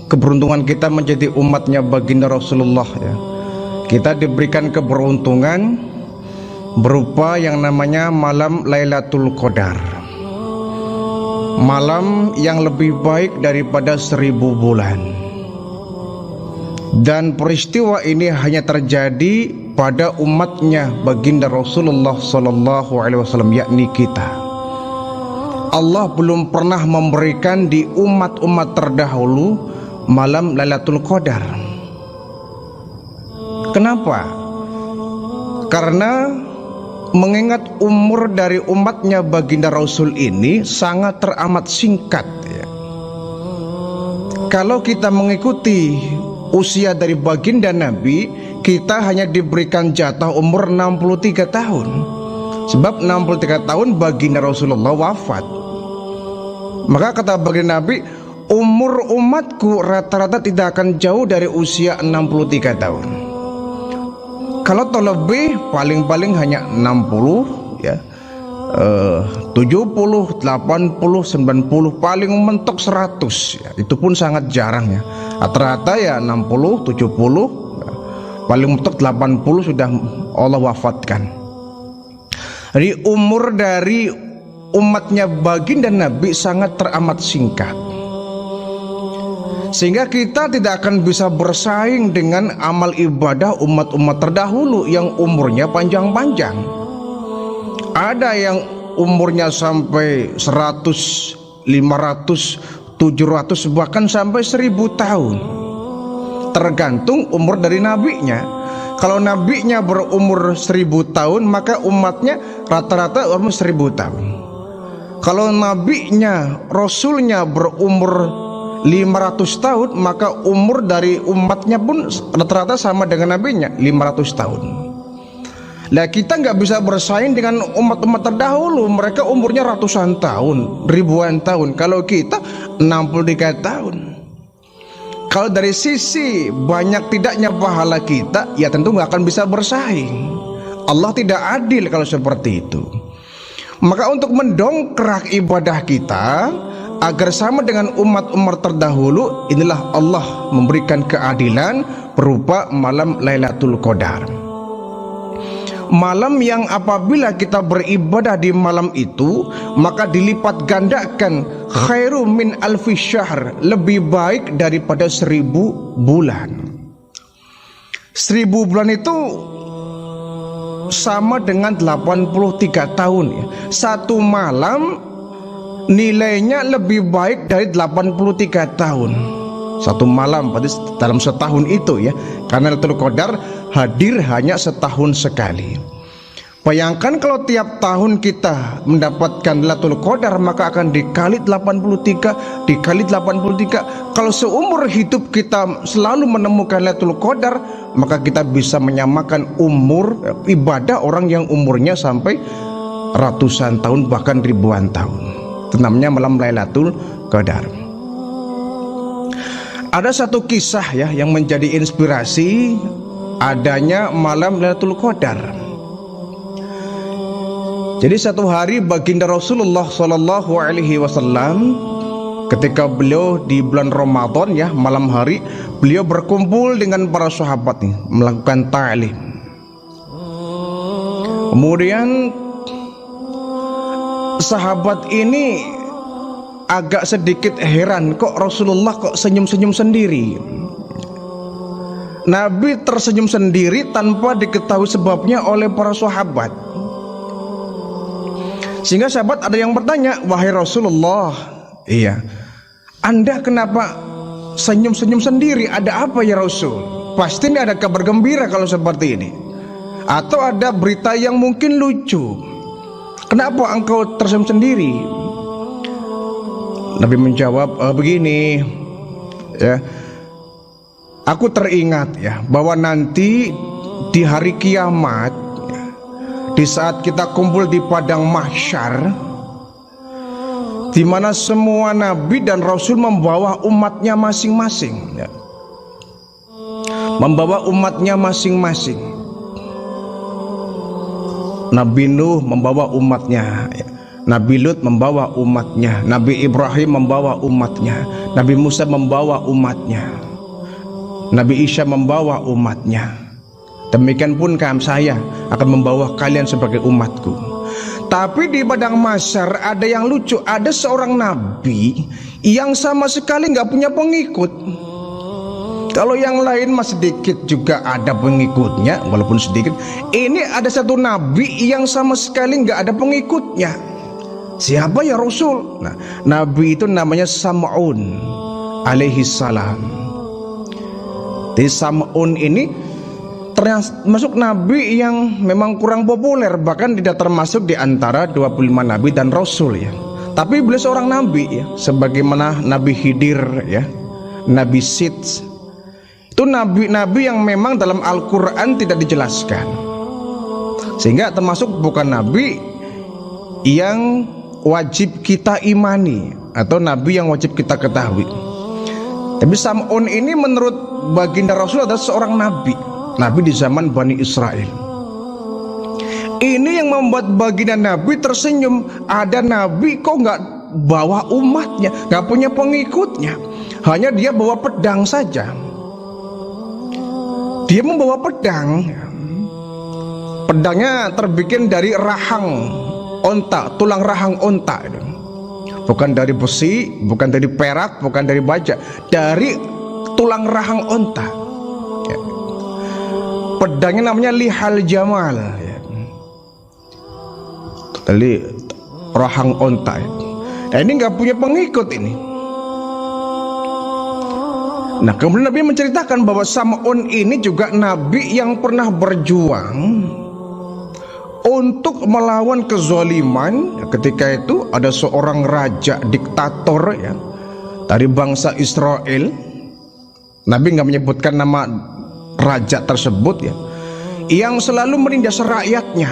Keberuntungan kita menjadi umatnya baginda Rasulullah ya. Kita diberikan keberuntungan berupa yang namanya malam Lailatul Qadar. Malam yang lebih baik daripada 1000 bulan. Dan peristiwa ini hanya terjadi pada umatnya baginda Rasulullah sallallahu alaihi wasallam, yakni kita. Allah belum pernah memberikan di umat-umat terdahulu malam Lailatul Qadar. Kenapa? Karena mengingat umur dari umatnya baginda Rasul ini sangat teramat singkat ya. Kalau kita mengikuti usia dari baginda Nabi, kita hanya diberikan jatah umur 63 tahun. Sebab 63 tahun baginda Rasulullah wafat. Maka kata baginda Nabi, umur umatku rata-rata tidak akan jauh dari usia 63 tahun. Kalau lebih paling-paling hanya 60 ya, 70, 80, 90, paling mentok 100 ya. Itu pun sangat jarang ya. Rata-rata ya 60, 70 ya. Paling mentok 80 sudah Allah wafatkan. Jadi umur dari umatnya baginda Nabi sangat teramat singkat, sehingga kita tidak akan bisa bersaing dengan amal ibadah umat-umat terdahulu yang umurnya panjang-panjang. Ada yang umurnya sampai 100, 500, 700, bahkan sampai 1000 tahun. Tergantung umur dari nabinya. Kalau nabinya berumur 1000 tahun, maka umatnya rata-rata umur 1000 tahun. Kalau nabinya, rasulnya berumur 500 tahun, maka umur dari umatnya pun rata-rata sama dengan nabinya, 500 tahun. Nah, kita nggak bisa bersaing dengan umat-umat terdahulu. Mereka umurnya ratusan tahun, ribuan tahun. Kalau kita 63 tahun. Kalau dari sisi banyak tidaknya pahala kita, ya tentu nggak akan bisa bersaing. Allah tidak adil kalau seperti itu. Maka untuk mendongkrak ibadah kita agar sama dengan umat-umat terdahulu, inilah Allah memberikan keadilan berupa malam Lailatul Qadar. Malam yang apabila kita beribadah di malam itu, maka dilipat gandakan khairu min alfi syahr, lebih baik daripada 1000 bulan. 1000 bulan itu sama dengan 83 tahun ya. Satu malam nilainya lebih baik dari 83 tahun. Satu malam berarti dalam setahun itu ya. Karena Lailatul Qadar hadir hanya setahun sekali. Bayangkan kalau tiap tahun kita mendapatkan Lailatul Qadar, maka akan dikali 83, dikali 83. Kalau seumur hidup kita selalu menemukan Lailatul Qadar, maka kita bisa menyamakan umur ibadah orang yang umurnya sampai ratusan tahun bahkan ribuan tahun. Itu namanya malam Lailatul Qadar. Ada satu kisah ya yang menjadi inspirasi adanya malam Lailatul Qadar. Jadi satu hari baginda Rasulullah sallallahu alaihi wasallam, ketika beliau di bulan Ramadan ya, malam hari beliau berkumpul dengan para sahabat nih, melakukan ta'lim. Kemudian sahabat ini agak sedikit heran, kok Rasulullah kok senyum-senyum sendiri. Nabi tersenyum sendiri tanpa diketahui sebabnya oleh para sahabat. Sehingga sahabat ada yang bertanya, wahai Rasulullah, iya, Anda kenapa senyum-senyum sendiri? Ada apa ya Rasul? Pasti ini ada kabar gembira kalau seperti ini, atau ada berita yang mungkin lucu. Kenapa engkau tersenyum sendiri? Nabi menjawab, begini ya, aku teringat ya bahwa nanti di hari kiamat, di saat kita kumpul di padang mahsyar, di mana semua nabi dan rasul membawa umatnya masing-masing ya. membawa umatnya masing-masing. Nabi Nuh membawa umatnya, Nabi Lut membawa umatnya, Nabi Ibrahim membawa umatnya, Nabi Musa membawa umatnya, Nabi Isa membawa umatnya. Demikian pun saya akan membawa kalian sebagai umatku. Tapi di padang mahsyar ada yang lucu, ada seorang nabi yang sama sekali nggak punya pengikut. Kalau yang lain masih sedikit juga ada pengikutnya, walaupun sedikit. Ini ada satu nabi yang sama sekali nggak ada pengikutnya. Siapa ya Rasul? Nah, nabi itu namanya Sam'un alaihi salam. Di Sam'un ini termasuk nabi yang memang kurang populer, bahkan tidak termasuk di antara 25 nabi dan rasul ya. Tapi beliau seorang nabi ya, sebagaimana Nabi Khidir ya, Nabi Sid. Itu nabi-nabi yang memang dalam Al-Qur'an tidak dijelaskan. Sehingga termasuk bukan nabi yang wajib kita imani atau nabi yang wajib kita ketahui. Tapi Sam'un ini menurut baginda Rasul adalah seorang nabi di zaman Bani Israel. Ini yang membuat baginda Nabi tersenyum. Ada nabi kok nggak bawa umatnya, nggak punya pengikutnya, hanya dia bawa pedang saja. Dia membawa pedang, pedangnya terbikin dari rahang onta, tulang rahang onta, bukan dari besi, bukan dari perak, bukan dari baja, dari tulang rahang onta. Pedangnya namanya Lihal Jamal ya. Tadi rahang onta ya. Nah ini nggak punya pengikut ini. Nah kemudian Nabi menceritakan bahwa Sam'un ini juga nabi yang pernah berjuang untuk melawan kezaliman. Ketika itu ada seorang raja diktator ya dari bangsa Israel. Nabi nggak menyebutkan nama raja tersebut ya, yang selalu menindas rakyatnya.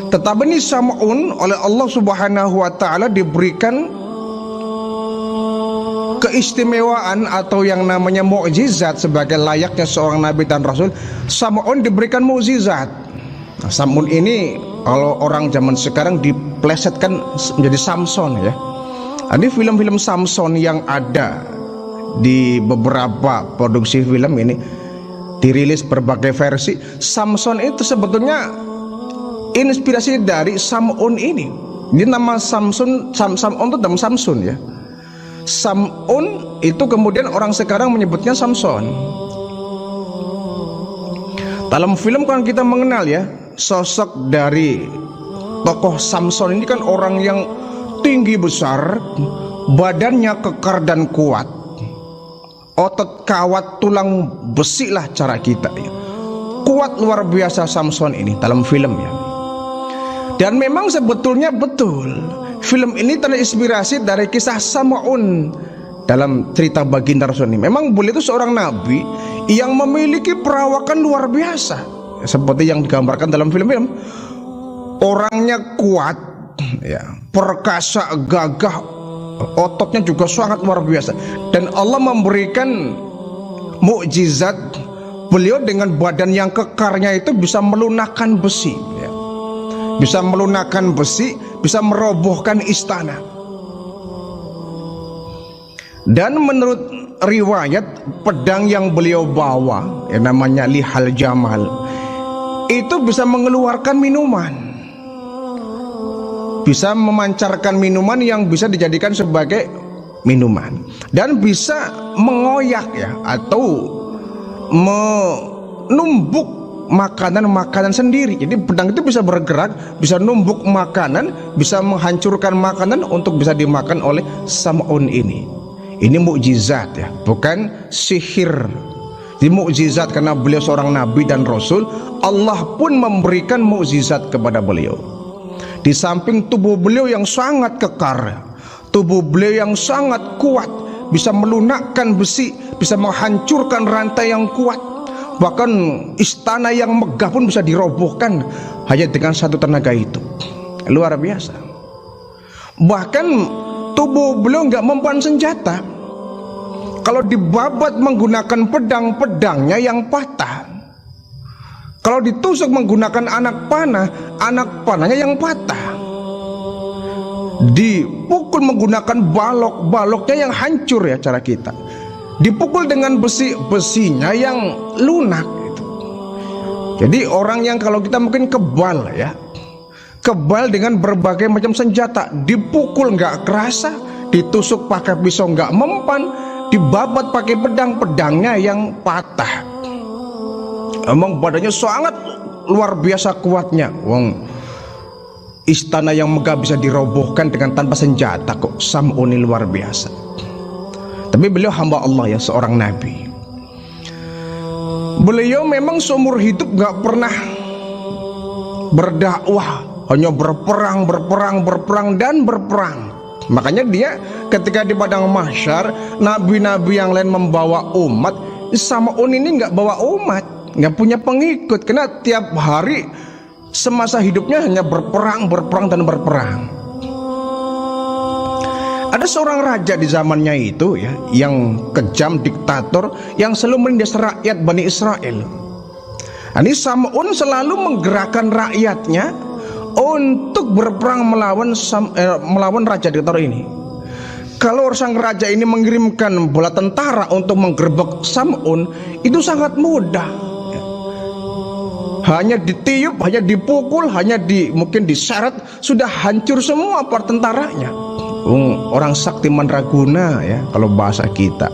Tetapi ini Sam'un oleh Allah Subhanahu wa taala diberikan keistimewaan atau yang namanya mukjizat sebagai layaknya seorang nabi dan rasul. Sam'un diberikan mukjizat. Nah, Sam'un ini kalau orang zaman sekarang diplesetkan menjadi Samson ya. Ini film-film Samson yang ada di beberapa produksi film ini dirilis berbagai versi. Samson itu sebetulnya inspirasi dari Sam'un ini. Ini nama Sam'un itu nama Samsun ya. Sam'un itu kemudian orang sekarang menyebutnya Samson. Dalam film kan kita mengenal ya sosok dari tokoh Samson ini kan orang yang tinggi besar, badannya kekar dan kuat, otot kawat tulang besi lah cara kita ya. Kuat luar biasa Samson ini dalam film ya. Dan memang sebetulnya betul film ini terinspirasi dari kisah Sam'un dalam cerita baginda Rasul ini. Memang beliau itu seorang nabi yang memiliki perawakan luar biasa seperti yang digambarkan dalam film-film. Orangnya kuat ya, perkasa, gagah, ototnya juga sangat luar biasa. Dan Allah memberikan mukjizat, beliau dengan badan yang kekarnya itu bisa melunakkan besi ya. Bisa melunakkan besi, bisa merobohkan istana. Dan menurut riwayat pedang yang beliau bawa yang namanya Lihal Jamal itu bisa mengeluarkan minuman, bisa memancarkan minuman yang bisa dijadikan sebagai minuman, dan bisa mengoyak ya atau menumbuk makanan-makanan sendiri. Jadi pedang itu bisa bergerak, bisa numbuk makanan, bisa menghancurkan makanan untuk bisa dimakan oleh Sam'un ini. Ini mukjizat ya, bukan sihir. Ini mukjizat karena beliau seorang nabi dan rasul. Allah pun memberikan mukjizat kepada beliau. Di samping tubuh beliau yang sangat kekar, tubuh beliau yang sangat kuat, bisa melunakkan besi, bisa menghancurkan rantai yang kuat. Bahkan istana yang megah pun bisa dirobohkan hanya dengan satu tenaga itu. Luar biasa. Bahkan tubuh beliau nggak mempunyai senjata. kalau dibabat menggunakan pedang, pedangnya yang patah. Kalau ditusuk menggunakan anak panahnya yang patah. Dipukul menggunakan balok, baloknya yang hancur ya cara kita. Dipukul dengan besi, besinya yang lunak gitu. Jadi orang yang kalau kita mungkin kebal ya, kebal dengan berbagai macam senjata, dipukul nggak kerasa, ditusuk pakai pisau nggak mempan, dibabat pakai pedang, pedangnya yang patah. Emang badannya sangat luar biasa kuatnya. Wong istana yang megah bisa dirobohkan dengan tanpa senjata kok. Sam'un ini luar biasa. Tapi beliau hamba Allah ya, seorang nabi. Beliau memang seumur hidup gak pernah berdakwah, hanya berperang dan berperang. Makanya dia ketika di padang mahsyar, nabi-nabi yang lain membawa umat, Sam'un ini gak bawa umat, gak punya pengikut, karena tiap hari semasa hidupnya hanya berperang dan berperang. Ada seorang raja di zamannya itu ya, yang kejam, diktator, yang selalu menindas rakyat Bani Israel. Ini Sam'un selalu menggerakkan rakyatnya untuk berperang melawan raja diktator ini. Kalau sang raja ini mengirimkan bola tentara untuk menggerebek Sam'un, itu sangat mudah. Hanya ditiup, hanya dipukul, mungkin diseret, sudah hancur semua para tentaranya. Orang sakti mandraguna ya kalau bahasa kita.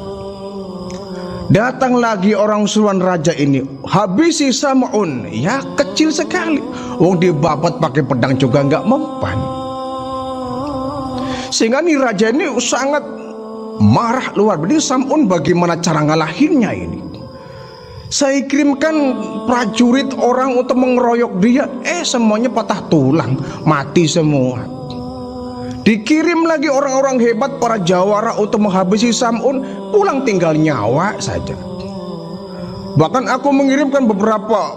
Datang lagi orang suruhan raja ini, habisi Sam'un, ya kecil sekali. Dibabat pakai pedang juga nggak mempan. Sehingga nih raja ini sangat marah luar biasa. Sam'un bagaimana cara ngalahinnya ini? Saya kirimkan prajurit orang untuk mengeroyok dia, semuanya patah tulang, mati semua. Dikirim lagi orang-orang hebat, para jawara untuk menghabisi Sam'un, pulang tinggal nyawa saja. Bahkan aku mengirimkan beberapa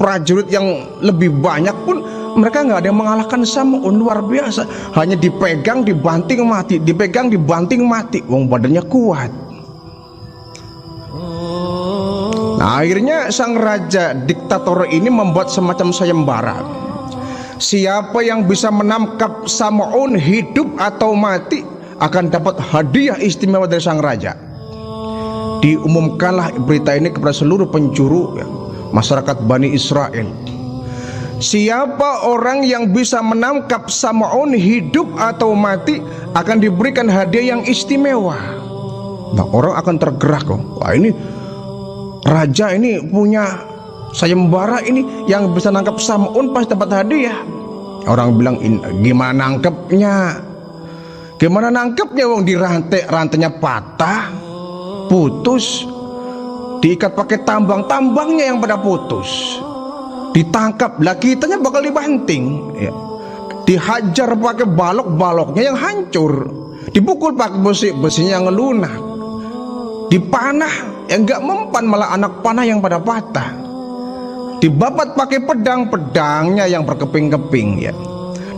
prajurit yang lebih banyak pun, mereka nggak ada yang mengalahkan Sam'un. Luar biasa. Hanya dipegang, dibanting, mati, dipegang, dibanting, mati. Badannya kuat. Nah, akhirnya sang raja diktator ini membuat semacam sayembara. Siapa yang bisa menangkap Sam'un hidup atau mati akan dapat hadiah istimewa dari sang raja. Diumumkanlah berita ini kepada seluruh penjuru ya, masyarakat Bani Israel. Siapa orang yang bisa menangkap Sam'un hidup atau mati akan diberikan hadiah yang istimewa. Nah, orang akan tergerak kok. Wah, ini raja ini punya sayembara ini, yang bisa nangkap Sam'un pasti dapat hadiah. Orang bilang, gimana nangkepnya? Gimana nangkepnya? Rantainya patah, putus, diikat pakai tambangnya yang pada putus, ditangkap lah, kitanya bakal dibanting ya. Dihajar pakai baloknya yang hancur, dipukul pakai besinya yang lunak, dipanah yang gak mempan, malah anak panah yang pada patah. Dibabat pakai pedangnya yang berkeping-keping ya.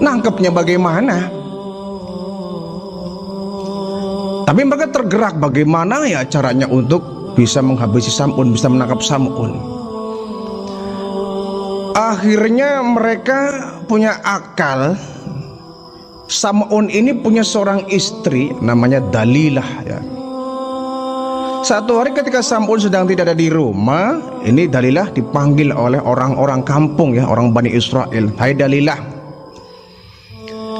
Nangkepnya bagaimana? Tapi mereka tergerak, bagaimana ya caranya untuk bisa menghabisi Sam'un, bisa menangkap Sam'un. Akhirnya mereka punya akal. Sam'un ini punya seorang istri namanya Dalilah ya. Satu hari ketika Sam'un sedang tidak ada di rumah, ini Dalilah dipanggil oleh orang-orang kampung ya, orang Bani Israel. Hai Dalilah,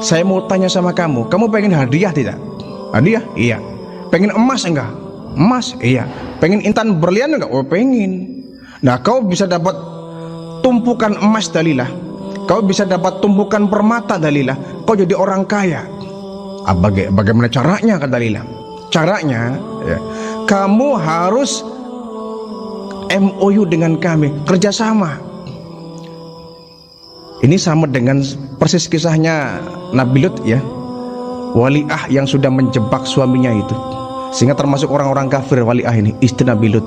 saya mau tanya sama kamu pengen hadiah tidak? Hadiah? Iya. Pengen emas enggak? Emas? Iya. Pengen intan berlian enggak? Oh pengen. Nah, kau bisa dapat tumpukan emas Dalilah, kau bisa dapat tumpukan permata Dalilah, kau jadi orang kaya. Bagaimana caranya? Kata Dalilah. Caranya ya, kamu harus MOU dengan kami, kerjasama. Ini sama dengan persis kisahnya Nabi Lut ya, waliah yang sudah menjebak suaminya itu, sehingga termasuk orang-orang kafir waliah ini, istri Nabi Lut.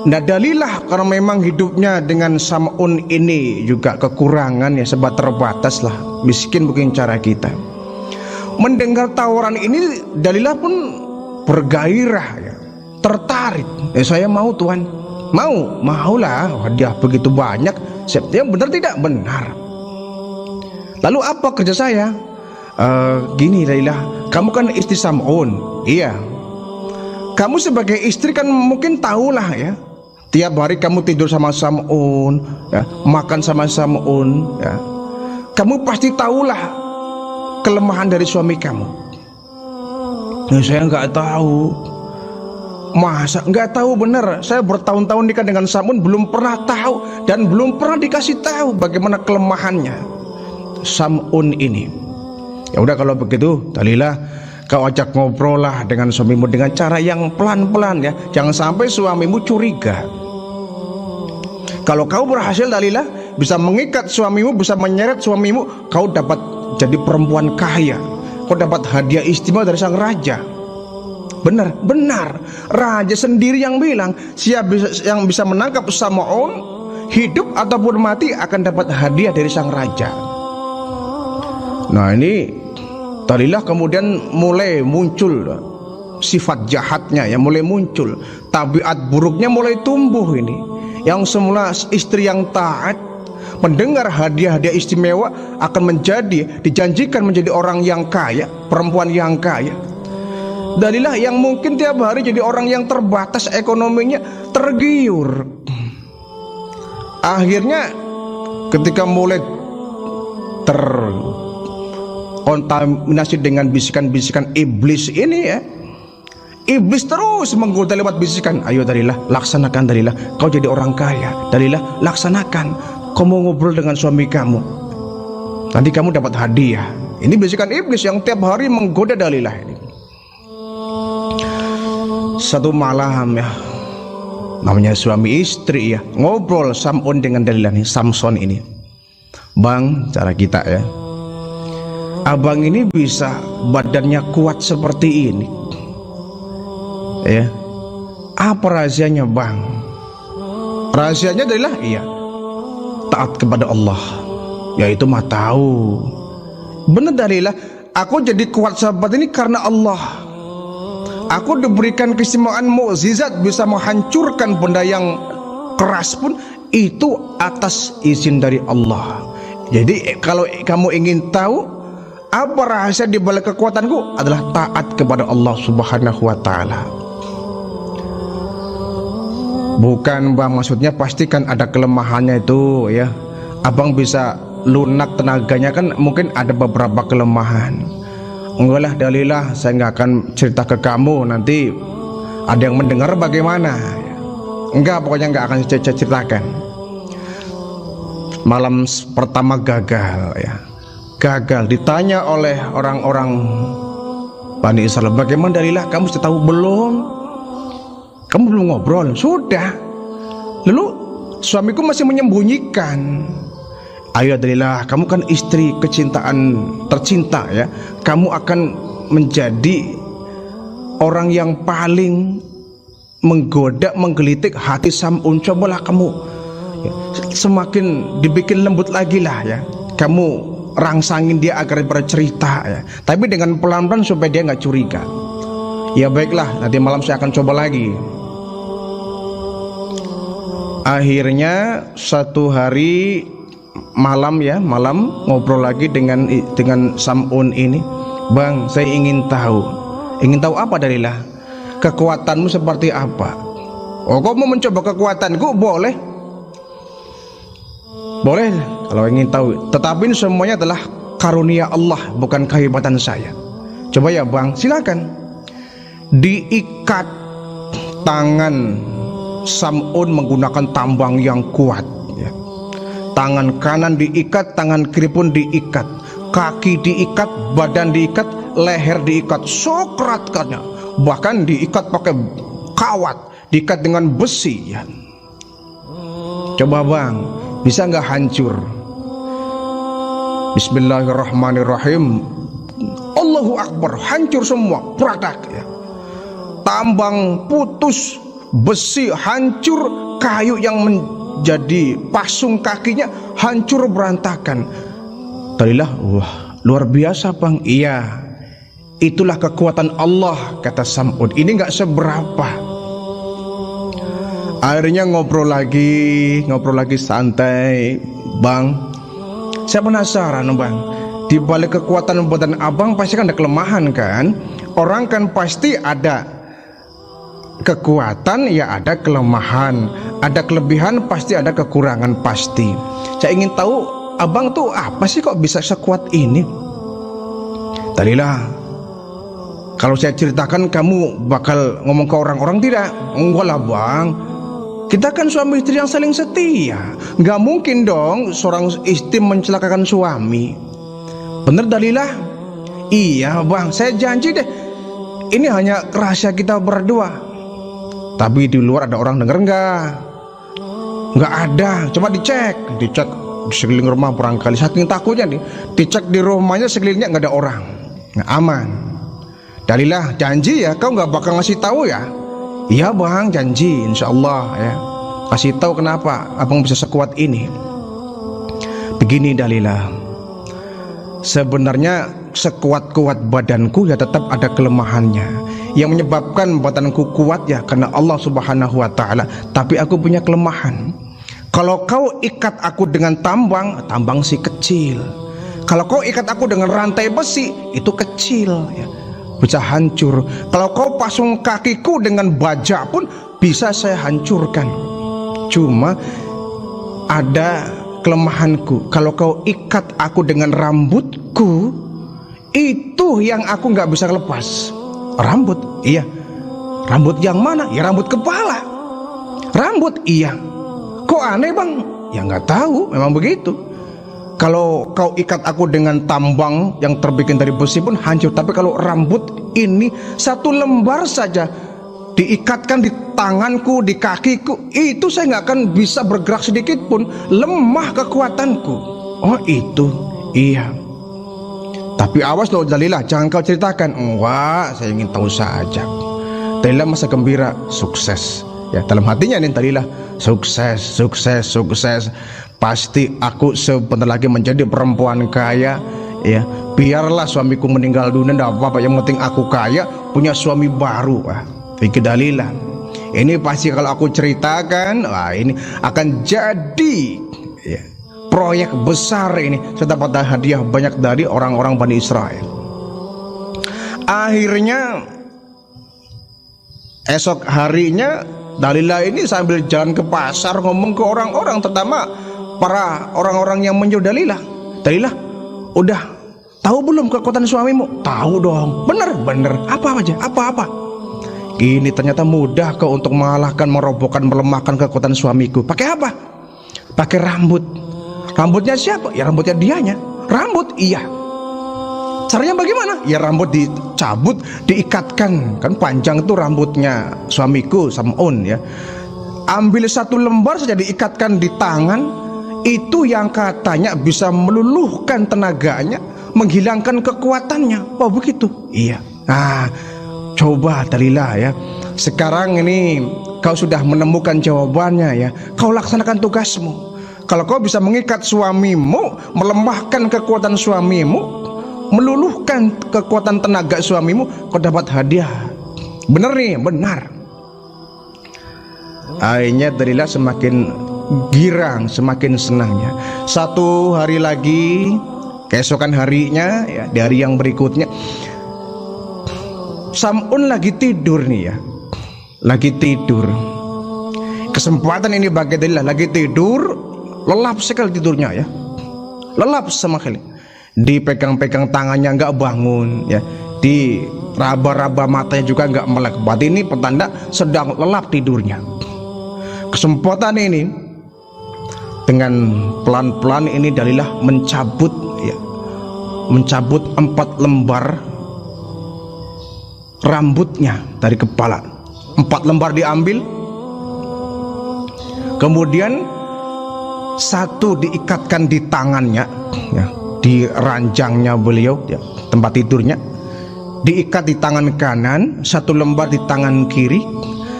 Nah, Dalilah karena memang hidupnya dengan Sam'un ini juga kekurangan ya, sebab terbatas lah, miskin mungkin cara kita. Mendengar tawaran ini, Dalilah pun bergairah ya, tertarik. Saya mau Tuhan, maulah hadiah begitu banyak. Ya benar tidak? Benar. Lalu apa kerja saya? Gini Lailah, kamu kan istri Sam'un. Iya. Kamu sebagai istri kan mungkin tahulah ya, tiap hari kamu tidur sama Sam'un ya, makan sama Sam'un ya. Kamu pasti tahulah kelemahan dari suami kamu. Ya, saya nggak tahu. Masa nggak tahu? Bener, saya bertahun-tahun nikah dengan Sam'un belum pernah tahu dan belum pernah dikasih tahu bagaimana kelemahannya Sam'un ini. Ya udah kalau begitu, Dalilah, kau ajak ngobrol lah dengan suamimu dengan cara yang pelan-pelan ya. Jangan sampai suamimu curiga. Kalau kau berhasil Dalilah, bisa mengikat suamimu, bisa menyeret suamimu, kau dapat jadi perempuan kaya. Kau dapat hadiah istimewa dari sang raja. Benar. Raja sendiri yang bilang, siapa yang bisa menangkap Sam'un, hidup ataupun mati, akan dapat hadiah dari sang raja. Nah ini Dalilah kemudian mulai muncul sifat jahatnya ya, mulai muncul tabiat buruknya, mulai tumbuh ini. Yang semula istri yang taat, mendengar hadiah-hadiah istimewa, akan dijanjikan menjadi orang yang kaya, perempuan yang kaya. Dalilah yang mungkin tiap hari jadi orang yang terbatas ekonominya, tergiur. Akhirnya ketika mulai terkontaminasi dengan bisikan-bisikan iblis ini ya, iblis terus menggoda lewat bisikan. Ayo Dalilah, laksanakan Dalilah, kau jadi orang kaya. Dalilah, laksanakan, kau mau ngobrol dengan suami kamu, nanti kamu dapat hadiah. Ini bisikan iblis yang tiap hari menggoda Dalilah ini. Satu malam ya, namanya suami istri ya, ngobrol Sam'un dengan Dalilah nih, Samson ini. Bang, cara kita ya, abang ini bisa badannya kuat seperti ini ya, apa rahasianya Bang? Rahasianya Dalilah, iya, taat kepada Allah. Ya itu mah tahu. Bener Dalilah, aku jadi kuat sahabat ini karena Allah. Aku diberikan keistimewaan mukjizat bisa menghancurkan benda yang keras pun itu atas izin dari Allah. Jadi kalau kamu ingin tahu apa rahasia di balik kekuatanku, adalah taat kepada Allah Subhanahu wa taala. Bukan Bang, maksudnya pastikan ada kelemahannya itu ya. Abang bisa lunak tenaganya, kan mungkin ada beberapa kelemahan. Enggak lah Dalilah, saya nggak akan cerita ke kamu, nanti ada yang mendengar bagaimana. Enggak, pokoknya nggak akan saya ceritakan. Malam pertama gagal ya, gagal. Ditanya oleh orang-orang Bani Israel, bagaimana Dalilah, kamu sudah tahu belum? Kamu belum ngobrol? Sudah. Lalu suamiku masih menyembunyikan. Ayo Dalilah, kamu kan istri kecintaan tercinta ya, kamu akan menjadi orang yang paling menggoda, menggelitik hati Sam'un. Cobalah kamu ya, semakin dibikin lembut lagi lah ya, kamu rangsangin dia agar bercerita ya, tapi dengan pelan-pelan supaya dia nggak curiga. Ya baiklah, nanti malam saya akan coba lagi. Akhirnya satu hari malam ya, malam ngobrol lagi dengan Sam'un ini. Bang, saya ingin tahu apa Dalilah? Kekuatanmu seperti apa? Oh, kau mau mencoba kekuatanku? Boleh kalau ingin tahu. Tetapi semuanya adalah karunia Allah, bukan kehebatan saya. Coba ya Bang, silakan. Diikat tangan Sam'un menggunakan tambang yang kuat ya. Tangan kanan diikat, tangan kiri pun diikat, kaki diikat, badan diikat, leher diikat, sokratkannya, bahkan diikat pakai kawat, diikat dengan besi ya. Coba Bang, bisa nggak hancur? Bismillahirrahmanirrahim. Allahu Akbar, hancur semua, pradak ya. Tambang putus, besi hancur, kayu yang menjadi pasung kakinya hancur berantakan. Dalilah, wah luar biasa Bang. Iya, Itulah kekuatan Allah, kata Sam'ud. Ini nggak seberapa. Akhirnya ngobrol lagi santai. Bang, saya penasaran bang, di balik kekuatan badan abang pasti kan ada kelemahan kan? Orang kan pasti ada kekuatan, ya ada kelemahan. Ada kelebihan, pasti ada kekurangan pasti. Saya ingin tahu abang tuh apa sih kok bisa sekuat ini? Dalilah, kalau saya ceritakan kamu bakal ngomong ke orang-orang tidak? Enggak lah bang, kita kan suami istri yang saling setia. Nggak mungkin dong seorang istri mencelakakan suami. Bener Dalilah? Iya bang, saya janji deh, ini hanya rahasia kita berdua. Tapi di luar ada orang denger nggak? Nggak ada, coba dicek di sekeliling rumah barangkali. Saking takutnya nih, dicek di rumahnya sekelilingnya nggak ada orang, nggak aman. Dalilah, janji ya kau nggak bakal ngasih tahu ya? Iya bang, janji insya Allah ya. Kasih tahu kenapa abang bisa sekuat ini. Begini Dalilah, sebenarnya sekuat-kuat badanku ya tetap ada kelemahannya. Yang menyebabkan badanku kuat ya karena Allah Subhanahu wa ta'ala. Tapi aku punya kelemahan. Kalau kau ikat aku dengan tambang sih kecil. Kalau kau ikat aku dengan rantai besi, itu kecil ya, bisa hancur. Kalau kau pasung kakiku dengan baja pun bisa saya hancurkan. Cuma ada kelemahanku. Kalau kau ikat aku dengan rambutku, itu yang aku nggak bisa lepas. Rambut, iya. Rambut yang mana? Ya rambut kepala. Rambut, iya. Kok aneh bang? Ya nggak tahu, memang begitu. Kalau kau ikat aku dengan tambang yang terbikin dari besi pun hancur. Tapi kalau rambut ini satu lembar saja diikatkan di tanganku, di kakiku, itu saya nggak akan bisa bergerak sedikit pun. Lemah kekuatanku. Oh itu, iya. Tapi awas loh Dalilah, jangan kau ceritakan. Enggak, saya ingin tahu saja. Dalilah masa gembira, sukses. Ya dalam hatinya nih Dalilah, sukses. Pasti aku sebentar lagi menjadi perempuan kaya. Ya, biarlah suamiku meninggal dunia, tidak apa-apa. Yang penting aku kaya, punya suami baru. Pikir Dalilah, ini pasti kalau aku ceritakan, wah ini akan jadi ya, proyek besar ini. Saya dapat hadiah banyak dari orang-orang Bani Israel. Akhirnya esok harinya Dalilah ini sambil jalan ke pasar ngomong ke orang-orang, terutama para orang-orang yang menyuruh Dalilah. Dalilah, udah tahu belum kekuatan suamimu? Tahu dong. Bener. Apa aja? Apa? Ini ternyata mudah kau untuk mengalahkan, merobohkan, melemahkan kekuatan suamiku. Pakai apa? Pakai rambut. Rambutnya siapa? Ya rambutnya dianya. Rambut, iya. Caranya bagaimana? Ya rambut dicabut, diikatkan. Kan panjang tuh rambutnya suamiku Sam'un ya. Ambil satu lembar saja diikatkan di tangan. Itu yang katanya bisa meluluhkan tenaganya, menghilangkan kekuatannya. Oh begitu? Iya. Nah, coba Dalilah ya. Sekarang ini kau sudah menemukan jawabannya ya. Kau laksanakan tugasmu. Kalau kau bisa mengikat suamimu, melemahkan kekuatan suamimu, meluluhkan kekuatan tenaga suamimu, kau dapat hadiah. Benar nih, benar. Akhirnya Dalilah semakin girang, semakin senangnya. Satu hari lagi, keesokan harinya ya, di hari yang berikutnya, Sam'un lagi tidur nih ya. Lagi tidur. Kesempatan ini bagi Dalilah, lagi tidur. Lelap sekali tidurnya ya, lelap sama sekali. Dipegang-pegang tangannya nggak bangun ya, di raba-raba matanya juga nggak melek. Berarti ini petanda sedang lelap tidurnya. Kesempatan ini dengan pelan-pelan ini Dalilah mencabut ya, mencabut 4 lembar rambutnya dari kepala. 4 lembar diambil, kemudian 1 diikatkan di tangannya ya, di ranjangnya beliau ya, tempat tidurnya. Diikat di tangan kanan, 1 lembar di tangan kiri,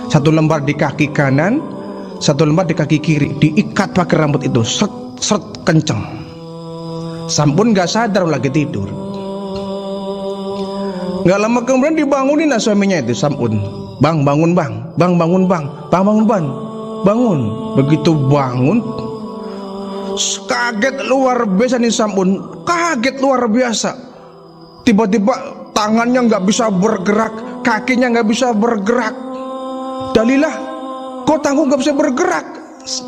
1 lembar di kaki kanan, 1 lembar di kaki kiri. Diikat pakai rambut itu, seret kenceng. Sam'un gak sadar lagi tidur. Nggak lama kemudian dibangunin suaminya itu, Sam'un. Bang, bangun bang, bang bangun bang, bang bangun bang, bangun. Begitu bangun, kaget luar biasa nih Sam'un, kaget luar biasa. Tiba-tiba tangannya nggak bisa bergerak, kakinya nggak bisa bergerak. Dalilah, kok tanganku nggak bisa bergerak?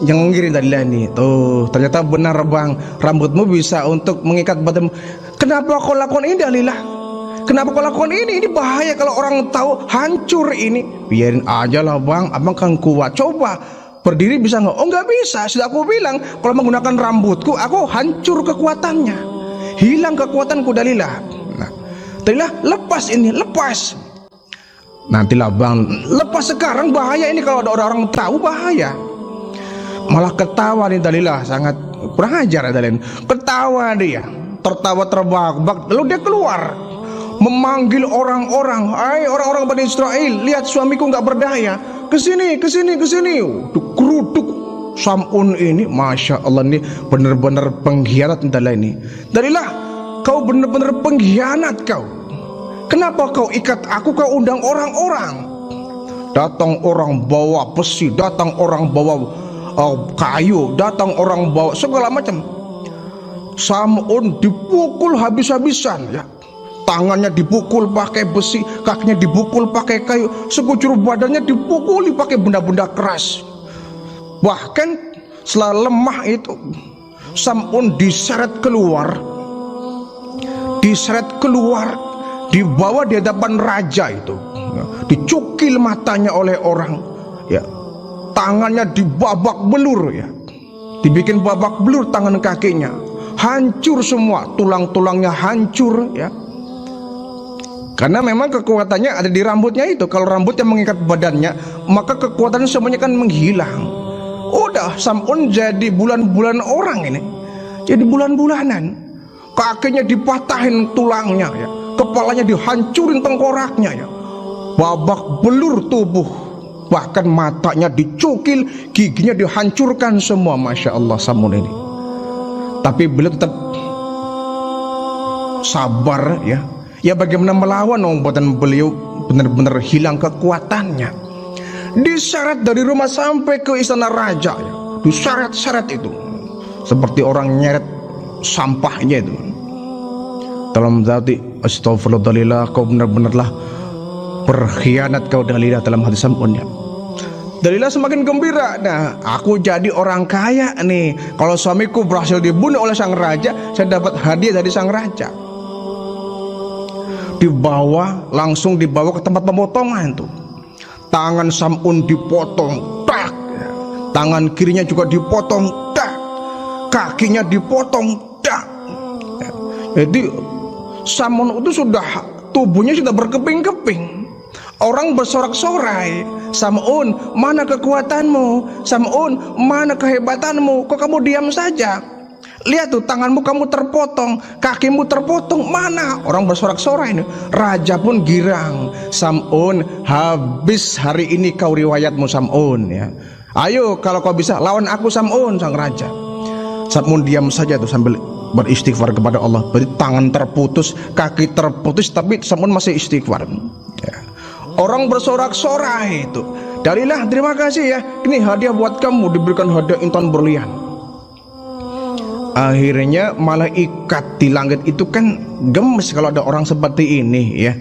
Nyengirin Dalilah nih, tuh ternyata benar bang, rambutmu bisa untuk mengikat badan. Kenapa kau lakukan ini Dalilah? Kenapa kau lakukan ini? Ini bahaya kalau orang tahu, hancur ini. Biarin aja lah bang, abang kan kuat. Coba berdiri bisa nggak? Oh nggak bisa. Sudah aku bilang kalau menggunakan rambutku, aku hancur kekuatannya, hilang kekuatanku Dalilah. Nah, Dalilah lepas ini, lepas. Nantilah bang, lepas sekarang bahaya ini kalau ada orang tahu bahaya. Malah ketawa nih Dalilah, sangat kurang ajar ya Dalilah. Ketawa dia, tertawa terbahak-bahak. Lalu dia keluar memanggil orang-orang, hai orang-orang Bani Israel, lihat suamiku nggak berdaya, kesini, kesini, kesini. Keruduk Sam'un ini, masya Allah ini benar-benar pengkhianat Dalilah ini. Dalilah, kau benar-benar pengkhianat kau. Kenapa kau ikat aku, kau undang orang-orang? Datang orang bawa besi, datang orang bawa kayu, datang orang bawa segala macam. Sam'un dipukul habis-habisan ya. Tangannya dipukul pakai besi, kakinya dipukul pakai kayu, sekujur badannya dipukuli pakai benda-benda keras. Bahkan setelah lemah itu, Sam'un diseret keluar, dibawa di hadapan raja itu, dicukil matanya oleh orang, ya, tangannya dibabak belur, ya, dibikin babak belur tangan kakinya, hancur semua, tulang-tulangnya hancur, ya. Karena memang kekuatannya ada di rambutnya itu. Kalau rambutnya mengikat badannya, maka kekuatan semuanya kan menghilang. Udah, Sam'un jadi bulan-bulan orang ini, jadi bulan-bulanan. Kakinya dipatahin tulangnya, ya, kepalanya dihancurin tengkoraknya, ya, babak belur tubuh, bahkan matanya dicukil, giginya dihancurkan semua. Masya Allah Sam'un ini. Tapi beliau tetap sabar, ya. Ya bagaimana melawan badan beliau benar-benar hilang kekuatannya. Diseret dari rumah sampai ke istana raja, ya. Diseret-seret itu seperti orang nyeret sampahnya itu. Dalam hati, astagfirullah Dalilah, kau benar-benarlah berkhianat kau Dalilah, dalam hati Sam'un, ya. Dalilah semakin gembira. Nah, aku jadi orang kaya nih. Kalau suamiku berhasil dibunuh oleh sang raja, saya dapat hadiah dari sang raja. Langsung dibawa ke tempat pemotongan tuh. Tangan Sam'un dipotong, tak. Tangan kirinya juga dipotong, tak. Kakinya dipotong, tak. Jadi Sam'un itu tubuhnya sudah berkeping-keping. Orang bersorak-sorai, Sam'un, mana kekuatanmu? Sam'un, mana kehebatanmu? Kok kamu diam saja? Lihat tuh, tanganmu kamu terpotong, kakimu terpotong, mana? Orang bersorak-sorai ini. Raja pun girang. Sam'un, habis hari ini kau riwayatmu Sam'un, ya. Ayo kalau kau bisa lawan aku Sam'un, sang raja. Sam'un diam saja tuh sambil beristighfar kepada Allah. Berarti tangan terputus, kaki terputus, tapi Sam'un masih istighfar, ya. Orang bersorak-sorai itu. Dalilah, terima kasih ya, ini hadiah buat kamu, diberikan hadiah intan berlian. Akhirnya malaikat di langit itu kan gemes kalau ada orang seperti ini, ya.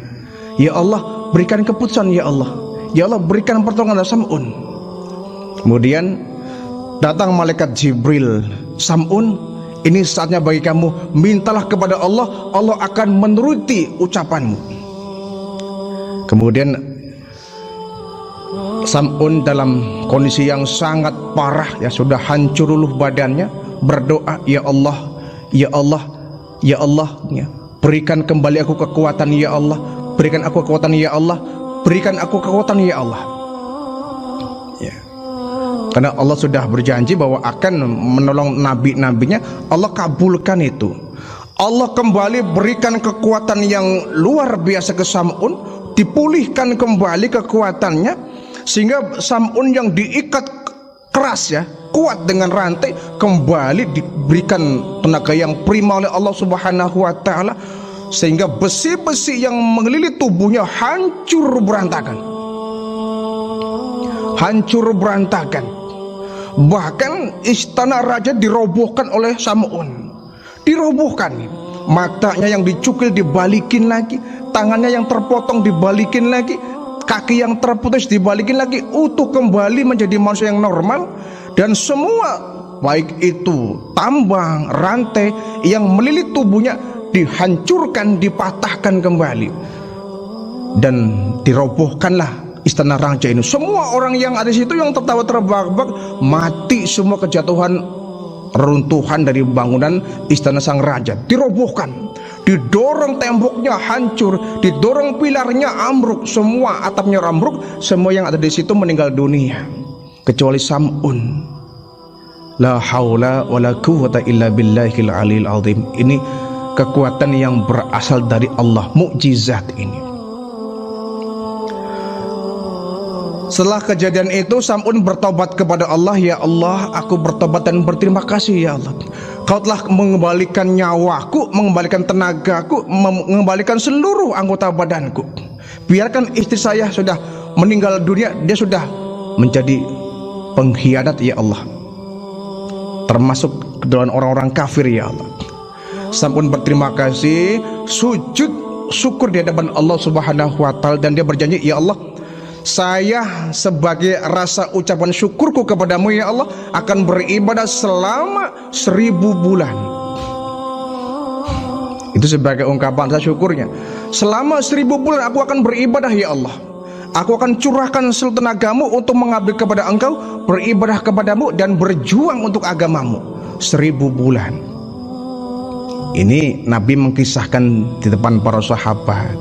Ya Allah, berikan keputusan ya Allah. Ya Allah, berikan pertolongan Sam'un. Kemudian datang malaikat Jibril. Sam'un, ini saatnya bagi kamu, mintalah kepada Allah, Allah akan menuruti ucapanmu. Kemudian Sam'un dalam kondisi yang sangat parah, ya, sudah hancur luluh badannya, berdoa, ya Allah, ya Allah, ya Allah, ya, berikan kembali aku kekuatan ya Allah, berikan aku kekuatan ya Allah, berikan aku kekuatan ya Allah, ya. Karena Allah sudah berjanji bahwa akan menolong nabi-nabinya, Allah kabulkan itu. Allah kembali berikan kekuatan yang luar biasa ke Sam'un, dipulihkan kembali kekuatannya, sehingga Sam'un yang diikat keras, ya, kuat dengan rantai, kembali diberikan tenaga yang prima oleh Allah Subhanahu wa taala. sehingga besi-besi yang mengelilingi tubuhnya hancur berantakan. Hancur berantakan. Bahkan istana raja dirobohkan oleh Sam'un. Dirobohkan. Matanya yang dicukil dibalikin lagi, tangannya yang terpotong dibalikin lagi, kaki yang terputus dibalikin lagi, utuh kembali menjadi manusia yang normal. Dan semua, baik itu tambang, rantai yang melilit tubuhnya, dihancurkan, dipatahkan kembali, dan dirobohkanlah istana raja ini. Semua orang yang ada di situ yang tertawa terbahak-bahak mati semua, kejatuhan, runtuhan dari bangunan istana sang raja dirobohkan, didorong temboknya hancur, didorong pilarnya ambruk, semua atapnya ambruk, semua yang ada di situ meninggal dunia kecuali Sam'un. La haula wala quwwata illa billahil aliyil azim. Ini kekuatan yang berasal dari Allah, mukjizat ini. Setelah kejadian itu Sam'un bertobat kepada Allah. Ya Allah, aku bertobat dan berterima kasih ya Allah. Kau telah mengembalikan nyawaku, mengembalikan tenagaku, mengembalikan seluruh anggota badanku. Biarkan istri saya sudah meninggal dunia, dia sudah menjadi pengkhianat ya Allah, termasuk dalam orang-orang kafir ya Allah. Sam'un berterima kasih, sujud syukur di hadapan Allah Subhanahu wa taala, dan dia berjanji, ya Allah, saya sebagai rasa ucapan syukurku kepadamu ya Allah akan beribadah selama 1000 bulan. Itu sebagai ungkapan rasa syukurnya. Selama 1000 bulan aku akan beribadah ya Allah. Aku akan curahkan seluruh tenagamu untuk mengabdi kepada engkau, beribadah kepadamu dan berjuang untuk agamamu 1000 bulan. Ini Nabi mengkisahkan di depan para sahabat.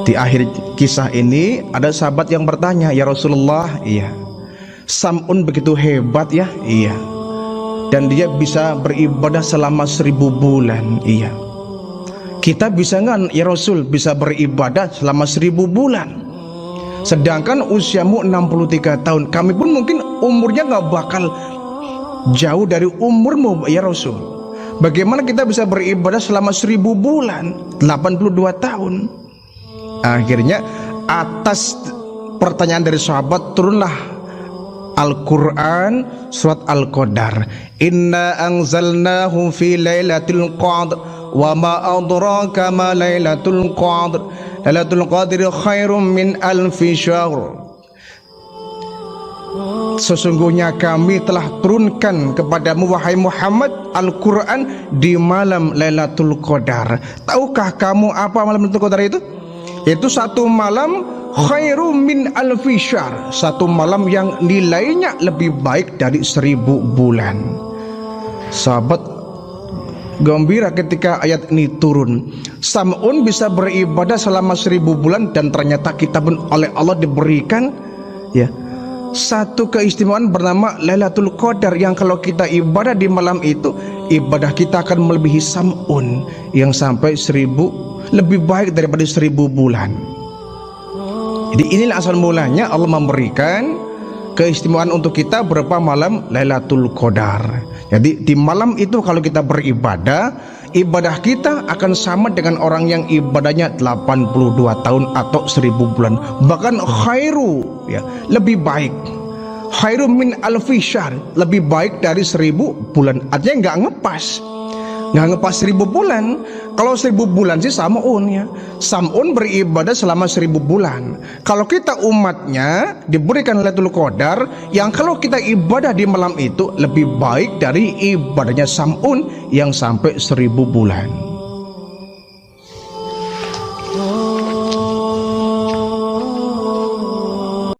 Di akhir kisah ini ada sahabat yang bertanya, ya Rasulullah, iya, Sam'un begitu hebat ya, iya, dan dia bisa beribadah selama 1000 bulan, iya. Kita bisa nggak ya Rasul bisa beribadah selama 1000 bulan? Sedangkan usiamu 63 tahun. Kami pun mungkin umurnya nggak bakal jauh dari umurmu ya Rasul. Bagaimana kita bisa beribadah selama 1000 bulan, 82 tahun? Akhirnya atas pertanyaan dari sahabat turunlah Al-Quran surat Al-Qadar. Inna anzalnahu fi lailatul qadr wa ma adraka ma lailatul qadr. Lailatul qadri khairum min alfi syahr. Sesungguhnya kami telah turunkan kepadamu wahai Muhammad Al-Quran di malam Lailatul Qadar. Tahukah kamu apa malam Lailatul Qadar itu? Itu satu malam khairum min alfi syahr, satu malam yang nilainya lebih baik dari 1000 bulan. Sahabat gembira ketika ayat ini turun. Sam'un bisa beribadah selama 1000 bulan, dan ternyata kita pun oleh Allah diberikan ya satu keistimewaan bernama Lailatul Qadar, yang kalau kita ibadah di malam itu, ibadah kita akan melebihi Sam'un yang sampai 1000, lebih baik daripada 1000 bulan. Jadi inilah asal mulanya Allah memberikan keistimewaan untuk kita berupa malam Lailatul Qadar. Jadi di malam itu kalau kita beribadah, ibadah kita akan sama dengan orang yang ibadahnya 82 tahun atau 1000 bulan. Bahkan khairu ya, lebih baik. Khairu min alfi syahr, lebih baik dari 1000 bulan. Artinya nggak ngepas. Nggak ngepas 1000 bulan. Kalau 1000 bulan sih Sam'un ya. Sam'un beribadah selama 1000 bulan. Kalau kita umatnya diberikan Lailatul Qadar, yang kalau kita ibadah di malam itu lebih baik dari ibadahnya Sam'un yang sampai 1000 bulan.